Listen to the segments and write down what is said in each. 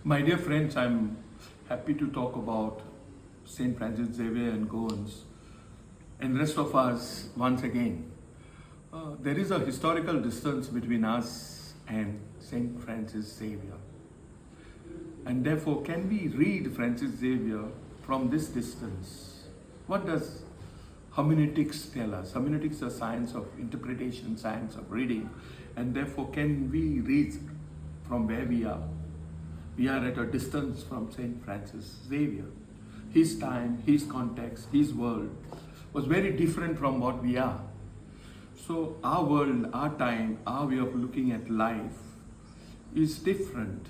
My dear friends, I'm happy to talk about St. Francis Xavier and Goins and rest of us once again. There is a historical distance between us and St. Francis Xavier. And therefore, can we read Francis Xavier from this distance? What does hermeneutics tell us? Hermeneutics is a science of interpretation, science of reading. And therefore, can we read from where we are? We are at a distance from St. Francis Xavier. His time, his context, his world was very different from what we are. So our world, our time, our way of looking at life is different.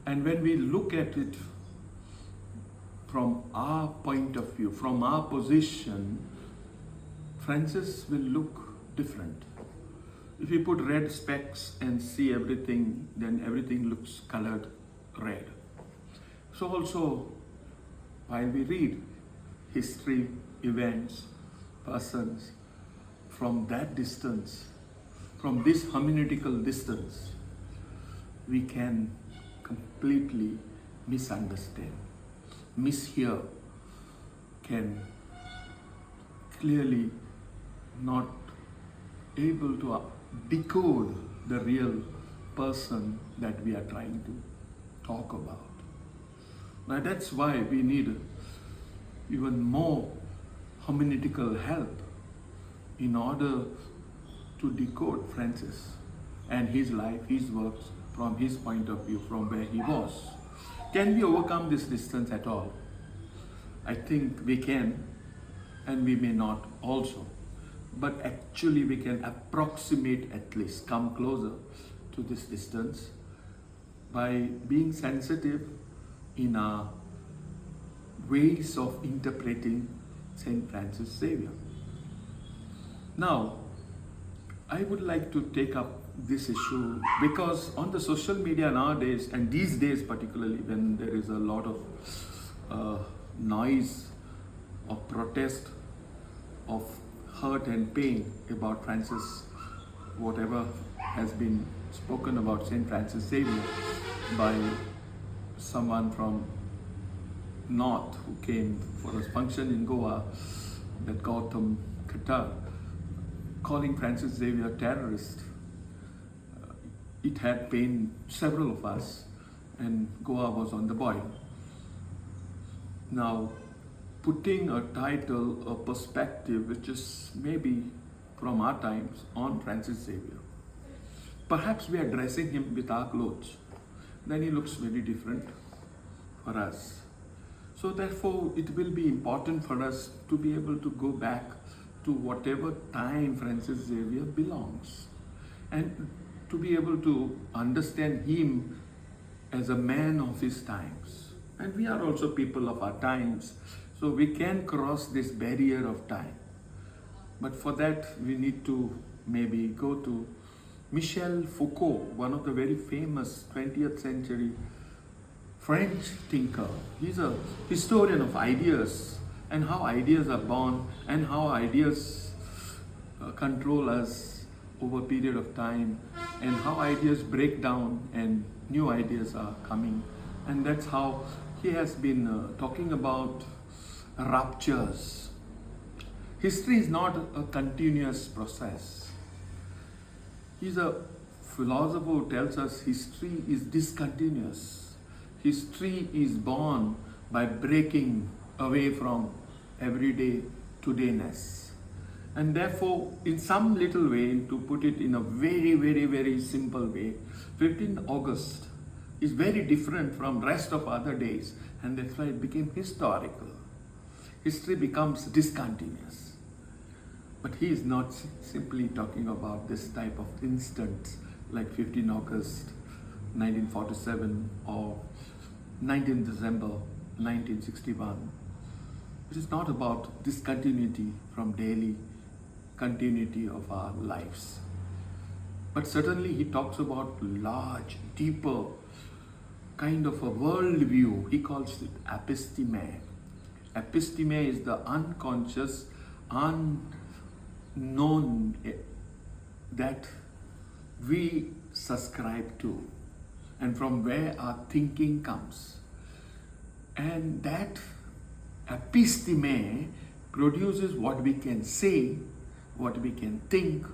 And when we look at it from our point of view, from our position, Francis will look different. If you put red specs and see everything, then everything looks colored red. So also, while we read history, events, persons, from that distance, from this hermeneutical distance, we can completely misunderstand, mishear, can clearly not able to decode the real person that we are trying to talk about. Now that's why we need even more hermeneutical help in order to decode Francis and his life, his works from his point of view, from where he was. Can we overcome this distance at all? I think we can, and we may not also. But actually we can approximate, at least come closer to this distance by being sensitive in our ways of interpreting St. Francis Xavier. Now, I would like to take up this issue because on the social media nowadays, and these days particularly when there is a lot of noise of protest, of hurt and pain about Francis, whatever has been spoken about St. Francis Xavier by someone from North who came for a function in Goa, that Gautam Qatar, calling Francis Xavier a terrorist. It had pained several of us, and Goa was on the boil. Now, putting a title, a perspective which is maybe from our times on Francis Xavier. Perhaps we are dressing him with our clothes. Then he looks very different for us. So therefore, it will be important for us to be able to go back to whatever time Francis Xavier belongs, and to be able to understand him as a man of his times. And we are also people of our times, so we can cross this barrier of time. But for that, we need to maybe go to Michel Foucault, one of the very famous 20th century French thinker. He's a historian of ideas and how ideas are born and how ideas control us over a period of time, and how ideas break down and new ideas are coming. And that's how he has been talking about ruptures. History is not a continuous process. He's a philosopher who tells us history is discontinuous. History is born by breaking away from everyday todayness. And therefore, in some little way, to put it in a very, very, very simple way, 15th August is very different from rest of other days, and that's why it became historical. History becomes discontinuous. But he is not simply talking about this type of instance like 15 August 1947 or 19 December 1961. It is not about discontinuity from daily continuity of our lives. But certainly he talks about large, deeper kind of a worldview. He calls it episteme. Episteme is the unconscious, unknown that we subscribe to. and from where our thinking comes. And that episteme produces what we can say, what we can think,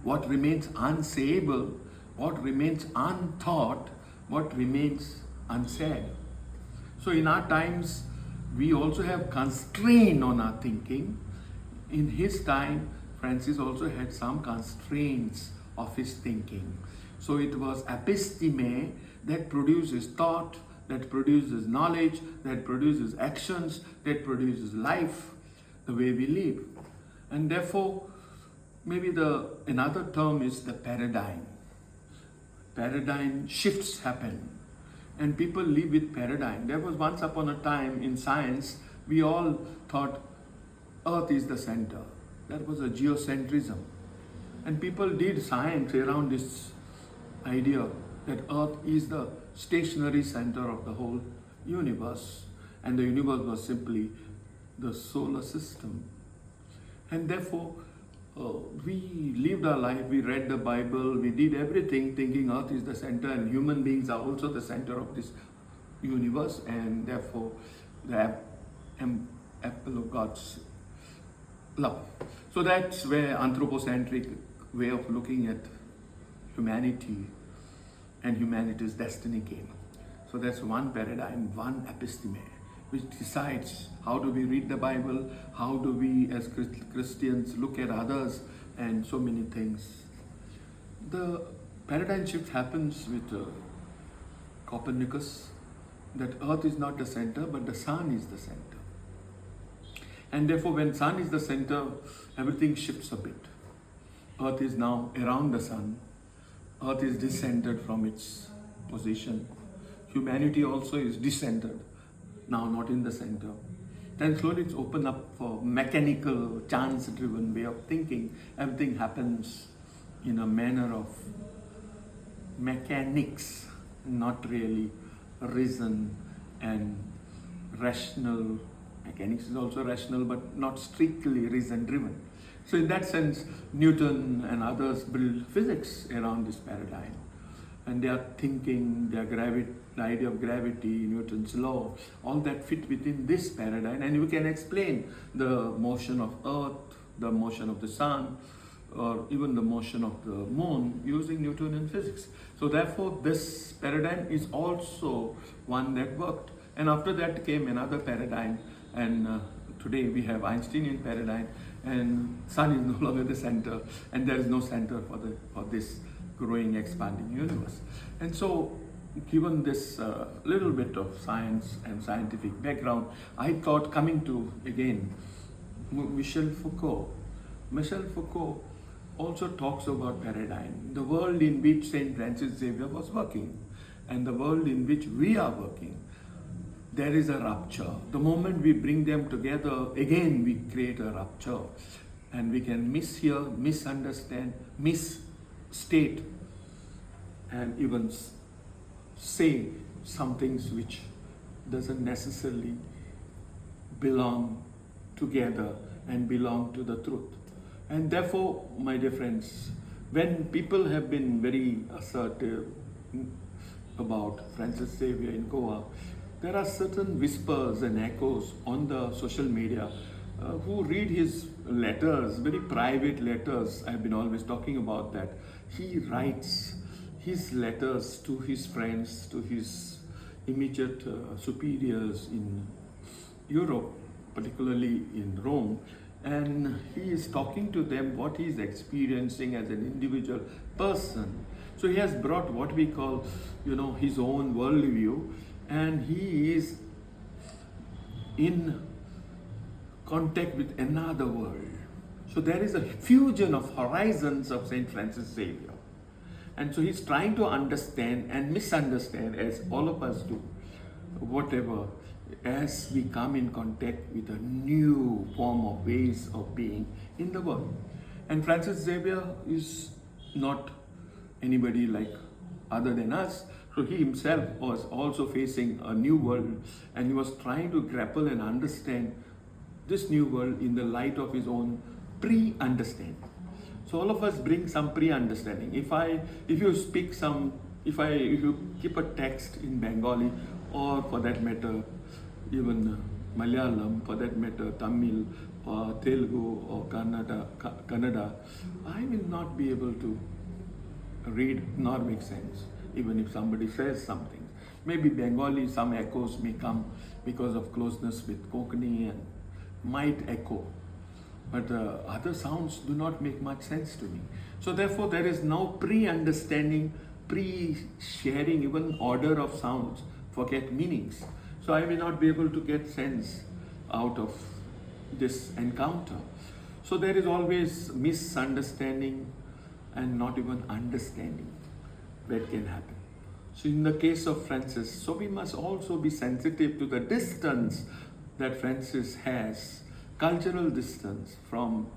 what remains unsayable, what remains unthought, what remains unsaid. So in our times, we also have constraint on our thinking. In his time, Francis also had some constraints of his thinking. So it was episteme that produces thought, that produces knowledge, that produces actions, that produces life, the way we live. And therefore, maybe another term is the paradigm. Paradigm shifts happen, and people live with paradigm. There was once upon a time in science, we all thought Earth is the center. That was a geocentrism. And people did science around this idea that Earth is the stationary center of the whole universe, and the universe was simply the solar system. And therefore, we lived our life, we read the Bible, we did everything thinking Earth is the center and human beings are also the center of this universe, and therefore the apple of God's love. So that's where anthropocentric way of looking at humanity and humanity's destiny came. So that's one paradigm, one episteme, which decides how do we read the Bible, how do we as Christians look at others, and so many things. The paradigm shift happens with Copernicus, that Earth is not the center, but the sun is the center. And therefore, when sun is the center, everything shifts a bit. Earth is now around the sun. Earth is discentered from its position. Humanity also is discentered, now not in the center. Then slowly it's opened up for mechanical, chance-driven way of thinking. Everything happens in a manner of mechanics, not really reason and rational. Mechanics is also rational, but not strictly reason-driven. So in that sense, Newton and others build physics around this paradigm. And they are thinking, the idea of gravity, Newton's law, all that fit within this paradigm. And we can explain the motion of Earth, the motion of the sun, or even the motion of the moon using Newtonian physics. So therefore, this paradigm is also one that worked. And after that came another paradigm. And today we have Einsteinian paradigm, and sun is no longer the center, and there is no center for this growing, expanding universe. And so, given this little bit of science and scientific background, I thought coming to, again, Michel Foucault. Michel Foucault also talks about paradigm, the world in which Saint Francis Xavier was working, and the world in which we are working. There is a rupture. The moment we bring them together, again we create a rupture. And we can mishear, misunderstand, misstate, and even say some things which doesn't necessarily belong together and belong to the truth. And therefore, my dear friends, when people have been very assertive about Francis Xavier in Goa, there are certain whispers and echoes on the social media who read his letters, very private letters. I've been always talking about that. He writes his letters to his friends, to his immediate superiors in Europe, particularly in Rome, and he is talking to them what he is experiencing as an individual person. So he has brought what we call, his own worldview, and he is in contact with another world. So there is a fusion of horizons of Saint Francis Xavier. And so he's trying to understand and misunderstand, as all of us do, whatever, as we come in contact with a new form of ways of being in the world. And Francis Xavier is not anybody like other than us. So he himself was also facing a new world, and he was trying to grapple and understand this new world in the light of his own pre-understanding. So all of us bring some pre-understanding. If you speak some if you keep a text in Bengali, or for that matter, even Malayalam, for that matter, Tamil, or Telugu, or Kannada, I will not be able to read nor make sense, even if somebody says something. Maybe Bengali, some echoes may come because of closeness with Konkani and might echo, but other sounds do not make much sense to me. So therefore there is no pre-understanding, pre-sharing even order of sounds, forget meanings. So I may not be able to get sense out of this encounter. So there is always misunderstanding and not even understanding that can happen. So in the case of Francis, so we must also be sensitive to the distance that Francis has, cultural distance, from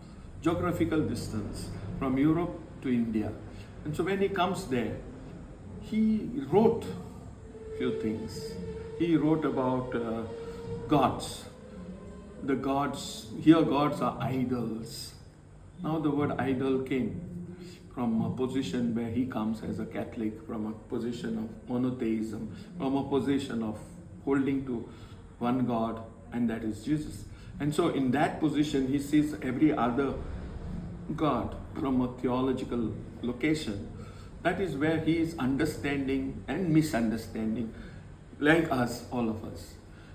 geographical distance, from Europe to India. And so when he comes there, he wrote few things. He wrote about gods. The gods, here gods are idols. Now the word idol came from a position where he comes as a Catholic, from a position of monotheism, from a position of holding to one God, and that is Jesus. And so in that position, he sees every other God from a theological location. That is where he is understanding and misunderstanding, like us, all of us.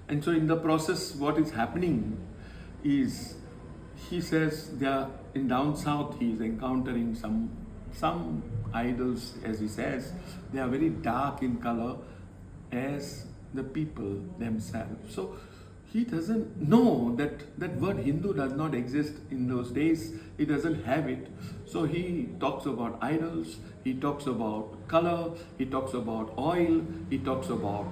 And so in the process, what is happening is, he says there in down south, he is encountering some idols, as he says, they are very dark in color as the people themselves. So he doesn't know that word Hindu does not exist in those days. He doesn't have it. So he talks about idols, he talks about color, he talks about oil, he talks about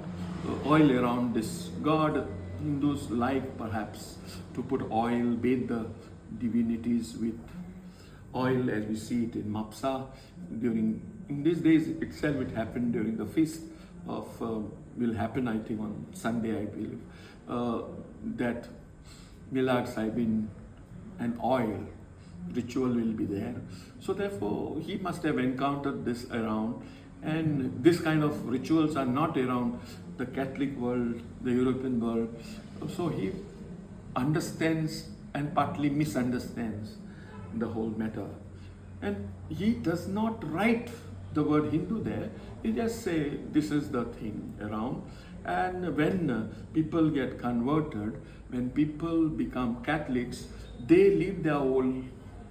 oil around this god. Hindus like perhaps to put oil, bathe the divinities with oil, as we see it in Mapsa. In these days itself, it happened during the feast of, will happen I think on Sunday, I believe, that Milad Sahibin and oil ritual will be there. So therefore, he must have encountered this around, and this kind of rituals are not around the Catholic world, the European world. So he understands and partly misunderstands the whole matter. And he does not write the word Hindu there. He just say this is the thing around. And when people get converted, when people become Catholics, they leave their old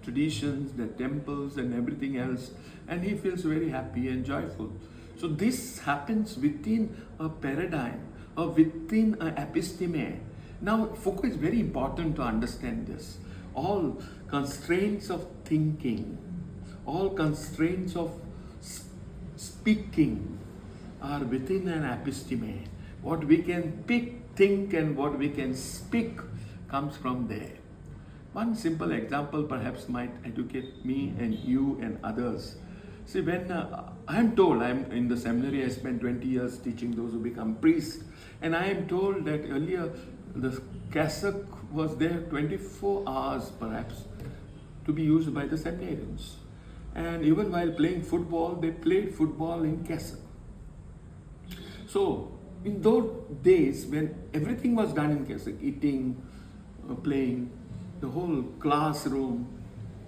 traditions, their temples and everything else, and he feels very happy and joyful. So this happens within a paradigm or within an episteme. Now Foucault is very important to understand this. All constraints of thinking, all constraints of speaking are within an episteme. What we can think and what we can speak comes from there. One simple example perhaps might educate me and you and others. See, when I'm told, I'm in the seminary, I spent 20 years teaching those who become priests, and I am told that earlier the cassock was there 24 hours perhaps to be used by the seminarians. And even while playing football, they played football in cassock. So in those days when everything was done in cassock, eating, playing, the whole classroom,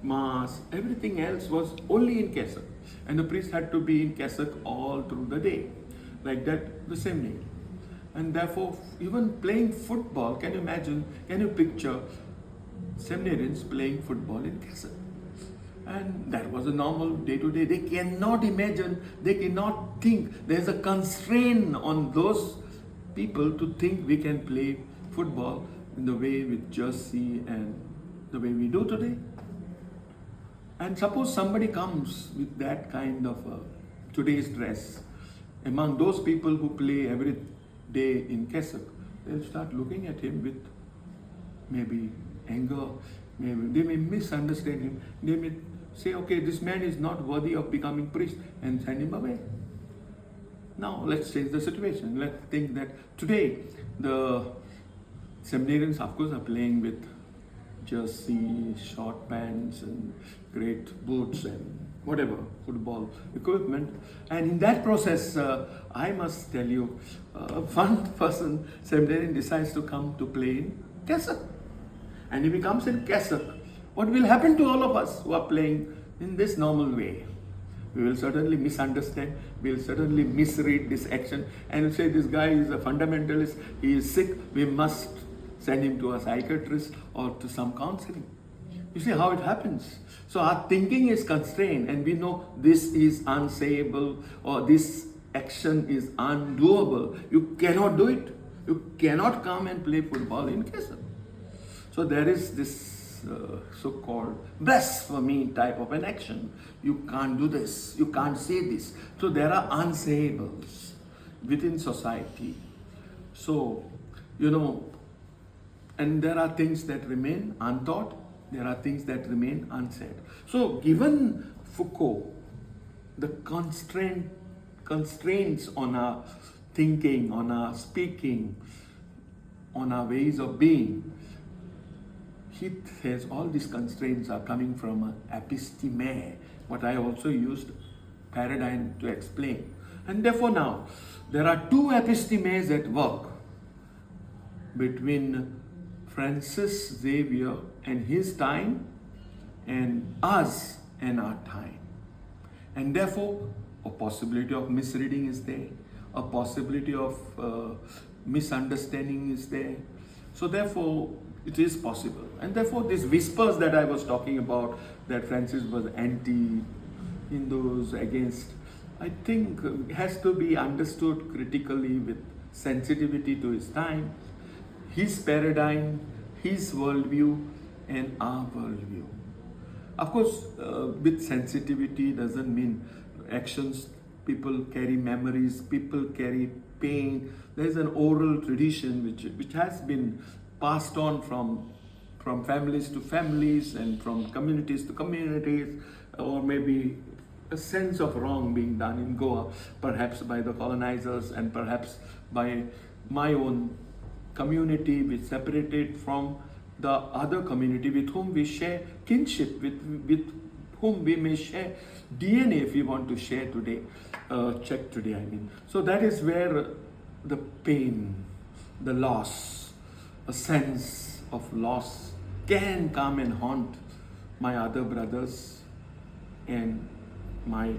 mass, everything else was only in cassock. And the priest had to be in cassock all through the day. Like that, the same day. And therefore, even playing football, can you imagine, can you picture seminarians playing football in cassock? And that was a normal day-to-day. They cannot imagine, they cannot think. There's a constraint on those people to think we can play football in the way with jersey and the way we do today. And suppose somebody comes with that kind of today's dress, among those people who play every day in cassock, they'll start looking at him with maybe anger, maybe they may misunderstand him, they may say, okay, this man is not worthy of becoming priest, and send him away. Now let's change the situation. Let's think that today the seminarians of course are playing with jersey, short pants and great boots and whatever, football equipment. And in that process, I must tell you, one person, seminarian, decides to come to play in Kessak. And if he comes in Kessak, what will happen to all of us who are playing in this normal way? We will certainly misunderstand, we will certainly misread this action and say this guy is a fundamentalist, he is sick, we must send him to a psychiatrist or to some counseling. You see how it happens. So our thinking is constrained and we know this is unsayable or this action is undoable. You cannot do it. You cannot come and play football in Kessak. So there is this so-called blasphemy type of an action. You can't do this. You can't say this. So there are unsayables within society. So, and there are things that remain untaught. There are things that remain unsaid. So given Foucault, the constraints on our thinking, on our speaking, on our ways of being, he says all these constraints are coming from an episteme, what I also used paradigm to explain. And therefore now, there are two epistemes at work between Francis Xavier and his time and us and our time. And therefore, a possibility of misreading is there, a possibility of misunderstanding is there. So therefore, it is possible. And therefore, these whispers that I was talking about, that Francis was anti-Hindus, against, I think has to be understood critically with sensitivity to his time, his paradigm, his worldview, and our worldview. Of course, with sensitivity doesn't mean actions. People carry memories, people carry pain. There's an oral tradition which has been passed on from families to families and from communities to communities, or maybe a sense of wrong being done in Goa, perhaps by the colonizers and perhaps by my own community, which separated from the other community with whom we share kinship, with whom we may share DNA if we want to share today, check today, I mean. So that is where the pain, the loss, a sense of loss can come and haunt my other brothers and my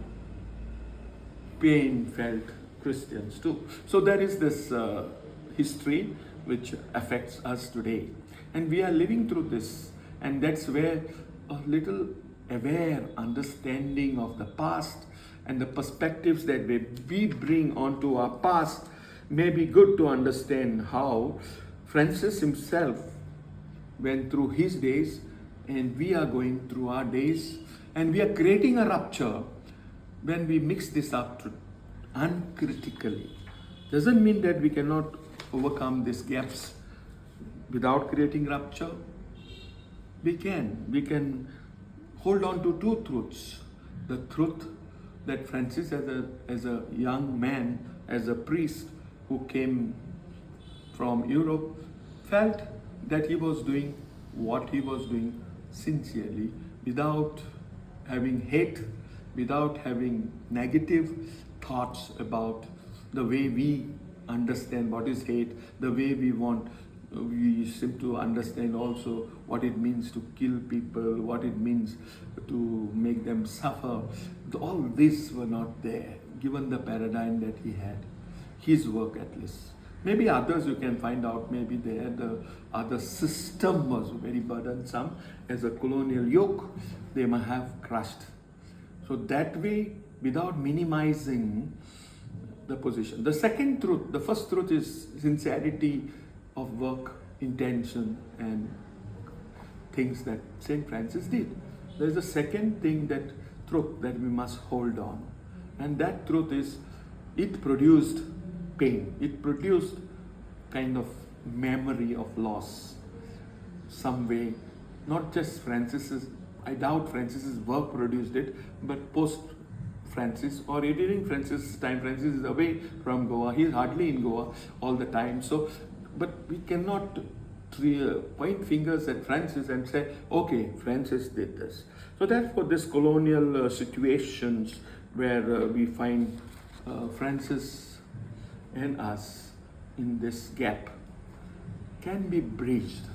pain-felt Christians too. So there is this history which affects us today. And we are living through this. And that's where a little aware understanding of the past and the perspectives that we bring onto our past may be good to understand how Francis himself went through his days and we are going through our days, and we are creating a rupture when we mix this up uncritically. Doesn't mean that we cannot overcome these gaps without creating rupture. We can hold on to two truths. The truth that Francis as a young man, as a priest who came from Europe, felt that he was doing what he was doing sincerely, without having hate, without having negative thoughts about the way we understand what is hate, the way we seem to understand also what it means to kill people, what it means to make them suffer. All these were not there, given the paradigm that he had, his work at least. Maybe others you can find out, maybe there the other system was very burdensome as a colonial yoke, they might have crushed. So that way, without minimizing the position. The second truth, the first truth is sincerity of work, intention, and things that St. Francis did. There's a second thing, that truth that we must hold on. And that truth is, it produced pain. It produced kind of memory of loss. Some way, not just Francis's, I doubt Francis's work produced it, but post Francis or during Francis' time, Francis is away from Goa. He is hardly in Goa all the time. So, but we cannot point fingers at Francis and say, okay, Francis did this. So therefore, this colonial situations where we find Francis and us in this gap can be bridged.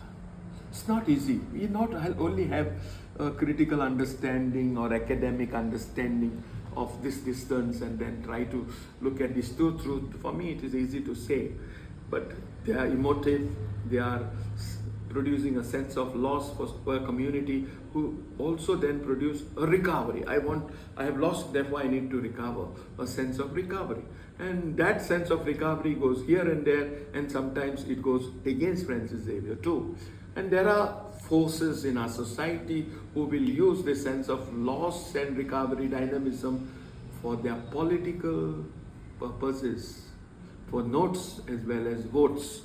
It's not easy. We not only have a critical understanding or academic understanding of this distance and then try to look at this truth. For me, it is easy to say, but they are emotive. They are producing a sense of loss for a community who also then produce a recovery. I have lost, therefore I need to recover, a sense of recovery. And that sense of recovery goes here and there, and sometimes it goes against Francis Xavier too. And there are forces in our society who will use this sense of loss and recovery dynamism for their political purposes, for notes as well as votes.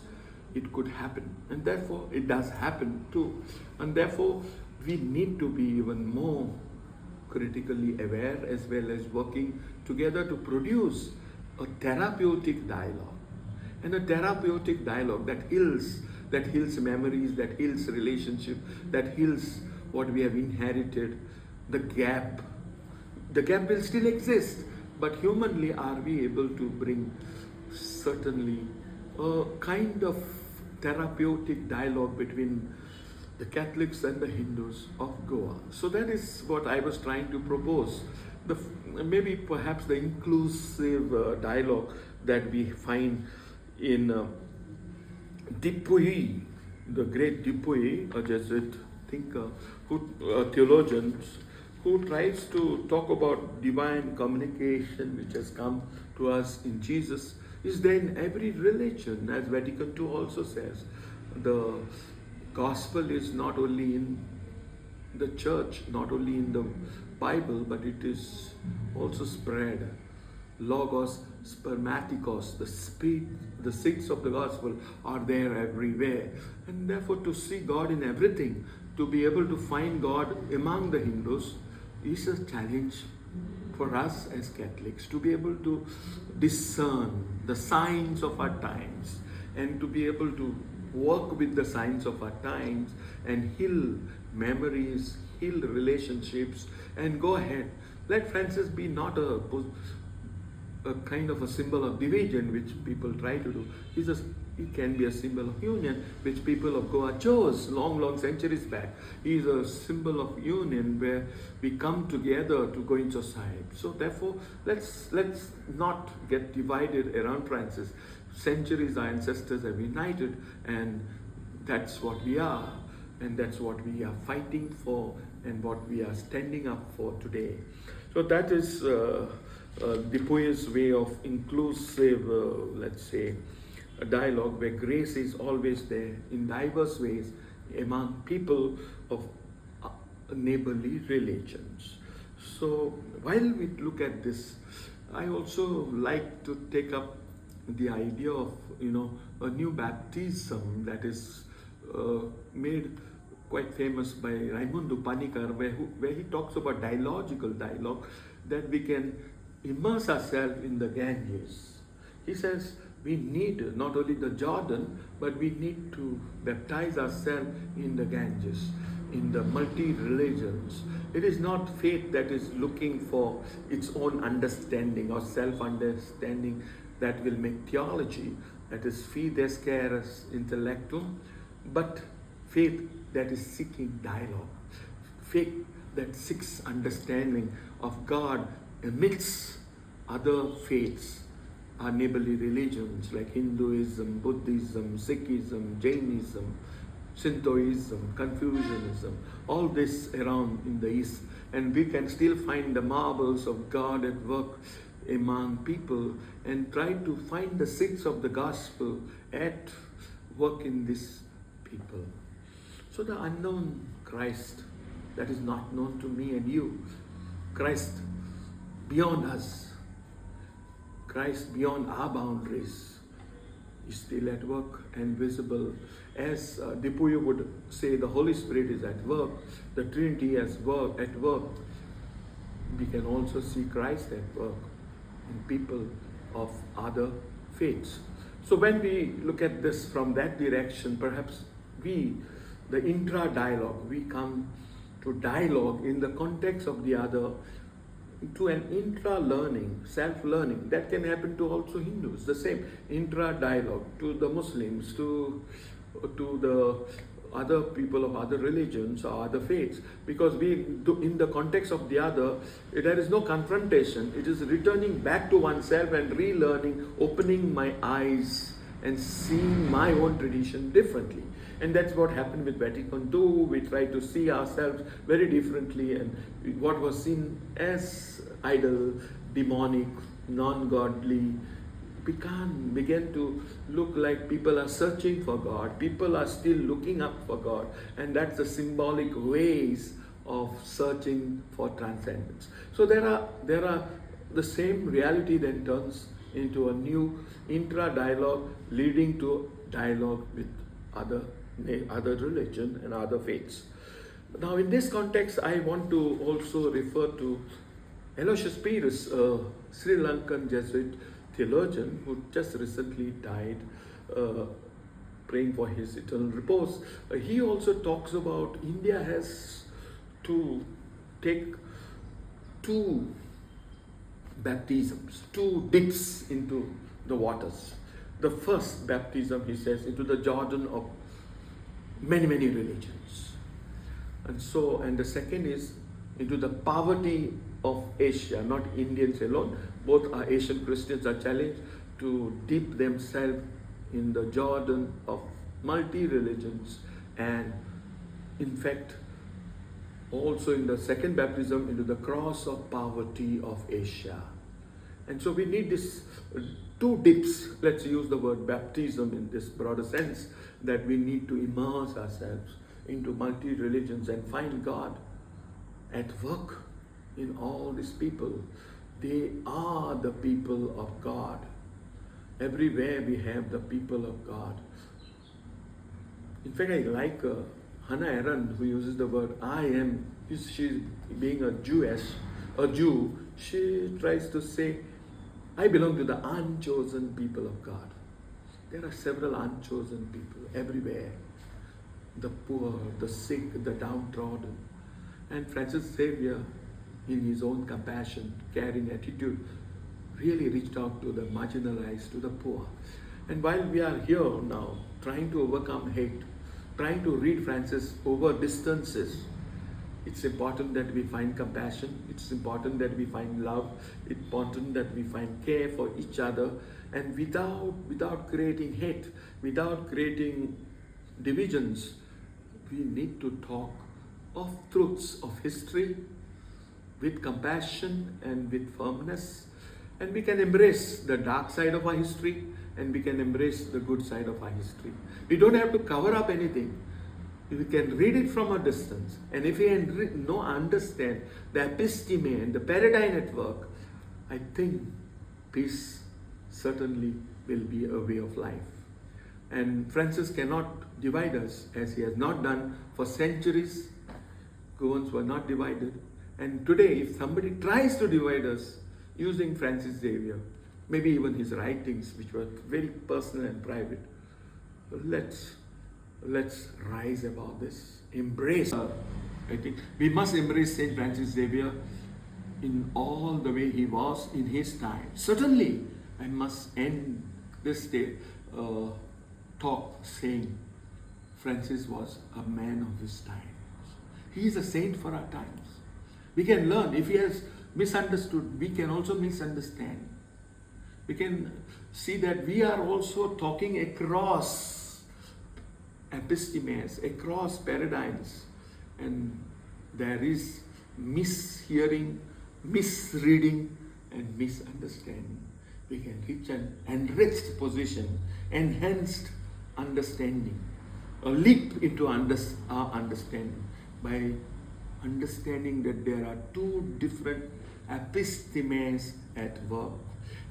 It could happen, and therefore it does happen too. And therefore we need to be even more critically aware as well as working together to produce a therapeutic dialogue. And a therapeutic dialogue that heals memories, that heals relationship, that heals what we have inherited. The gap will still exist, but humanly are we able to bring certainly a kind of therapeutic dialogue between the Catholics and the Hindus of Goa. So that is what I was trying to propose. Maybe perhaps the inclusive dialogue that we find in Dupuy, the great Dupuy, a Jesuit thinker, theologian, who tries to talk about divine communication which has come to us in Jesus, is there in every religion, as Vatican II also says. The gospel is not only in the church, not only in the Bible, but it is also spread. Logos, spermatikos, the speed, the seeds of the gospel are there everywhere. And therefore to see God in everything, to be able to find God among the Hindus is a challenge for us as Catholics, to be able to discern the signs of our times and to be able to work with the signs of our times and heal memories, heal relationships, and go ahead. Let Francis be not a kind of a symbol of division which people try to do. He can be a symbol of union which people of Goa chose long centuries back. He is a symbol of union where we come together to go into society. So therefore, let's not get divided around Francis. Centuries our ancestors have united, and that's what we are, and that's what we are fighting for, and what we are standing up for today. So that is Dupuy's way of inclusive, let's say, a dialogue where grace is always there in diverse ways among people of neighborly religions. So while we look at this, I also like to take up the idea of a new baptism that is made quite famous by Raimundo Panikkar, where he talks about dialogical dialogue, that we can immerse ourselves in the Ganges. He says we need not only the Jordan, but we need to baptize ourselves in the Ganges, in the multi-religions. It is not faith that is looking for its own understanding or self-understanding that will make theology, that is fides cares intellectum, but faith that is seeking dialogue, faith that seeks understanding of God amidst other faiths, our neighborly religions like Hinduism, Buddhism, Sikhism, Jainism, Shintoism, Confucianism, all this around in the East. And we can still find the marvels of God at work among people and try to find the seeds of the gospel at work in these people. So the unknown Christ that is not known to me and you, Christ beyond us, Christ beyond our boundaries, is still at work and visible. As Dipuyo would say, the Holy Spirit is at work, the Trinity is at work. We can also see Christ at work in people of other faiths. So when we look at this from that direction, perhaps the intra-dialogue, we come to dialogue in the context of the other, to an intra-learning, self-learning. That can happen to also Hindus, the same intra-dialogue, to the Muslims, to the other people of other religions or other faiths, because in the context of the other, there is no confrontation. It is returning back to oneself and relearning, opening my eyes and seeing my own tradition differently. And that's what happened with Vatican II. We try to see ourselves very differently, and what was seen as idol, demonic, non-godly, began to look like people are searching for God. People are still looking up for God, and that's the symbolic ways of searching for transcendence. So there are the same reality then turns into a new intra-dialogue, leading to dialogue with other religion and other faiths. Now, in this context, I want to also refer to Aloysius Pires, a Sri Lankan Jesuit theologian who just recently died, praying for his eternal repose. He also talks about India has to take two baptisms, two dips into the waters. The first baptism, he says, into the Jordan of many religions, and the second is into the poverty of Asia. Not Indians alone, both our Asian Christians are challenged to dip themselves in the Jordan of multi-religions, and in fact also in the second baptism into the cross of poverty of Asia. And so we need this two dips, let's use the word baptism in this broader sense, that we need to immerse ourselves into multi-religions and find God at work in all these people. They are the people of God. Everywhere we have the people of God. In fact, I like Hannah Arendt, who uses the word I am. She, being a Jew, she tries to say, I belong to the unchosen people of God. There are several unchosen people everywhere. The poor, the sick, the downtrodden. And Francis Xavier, in his own compassion, caring attitude, really reached out to the marginalized, to the poor. And while we are here now, trying to overcome hate, trying to read Francis over distances, it's important that we find compassion, it's important that we find love, it's important that we find care for each other, and without creating hate, without creating divisions, we need to talk of truths of history with compassion and with firmness, and we can embrace the dark side of our history and we can embrace the good side of our history. We don't have to cover up anything. We can read it from a distance, and if we understand the episteme and the paradigm at work, I think peace certainly will be a way of life. And Francis cannot divide us, as he has not done for centuries. Goans were not divided. And today, if somebody tries to divide us using Francis Xavier, maybe even his writings, which were very personal and private, let's rise above this. Embrace. I think we must embrace Saint Francis Xavier in all the way he was in his time. Certainly, I must end this talk saying Francis was a man of his time. He is a saint for our times. We can learn. If he has misunderstood, we can also misunderstand. We can see that we are also talking across epistemes, across paradigms, and there is mishearing, misreading, and misunderstanding. We can reach an enriched position, enhanced understanding, a leap into our understanding by understanding that there are two different epistemes at work,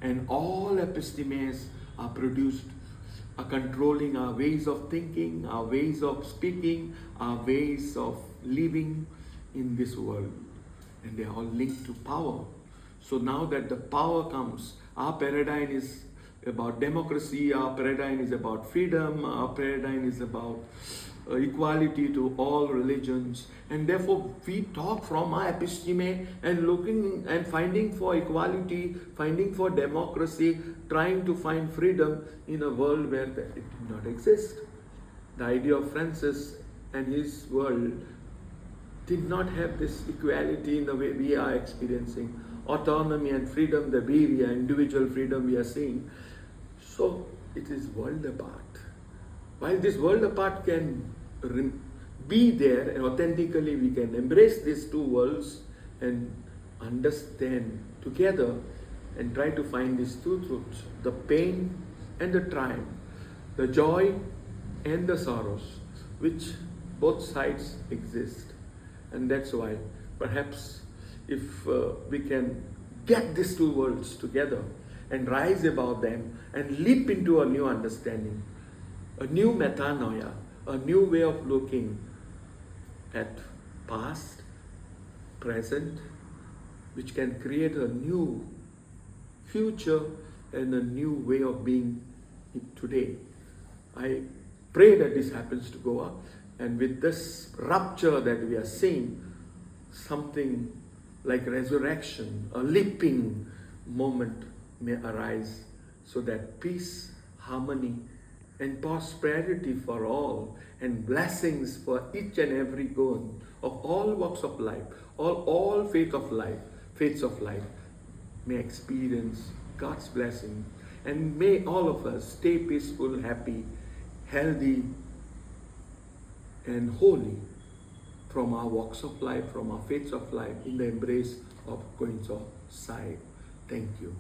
and all epistemes are controlling our ways of thinking, our ways of speaking, our ways of living in this world, and they are all linked to power. So now that the power comes, our paradigm about democracy, our paradigm is about freedom, our paradigm is about equality to all religions, and therefore we talk from our episteme and looking and finding for equality, finding for democracy, trying to find freedom in a world where it did not exist. The idea of Francis and his world did not have this equality in the way we are experiencing. Autonomy and freedom, the way we are, individual freedom we are seeing. So it is world apart. While this world apart can be there and authentically we can embrace these two worlds and understand together and try to find these two truths, the pain and the triumph, the joy and the sorrows, which both sides exist. And that's why perhaps if we can get these two worlds together and rise above them and leap into a new understanding, a new metanoia, a new way of looking at past, present, which can create a new future and a new way of being today. I pray that this happens to Goa, and with this rupture that we are seeing, something like resurrection, a leaping moment may arise so that peace, harmony, and prosperity for all, and blessings for each and every one of all walks of life, all faiths of life, may experience God's blessing, and may all of us stay peaceful, happy, healthy, and holy from our walks of life, from our faiths of life, in the embrace of Goinzo Sai. Thank you.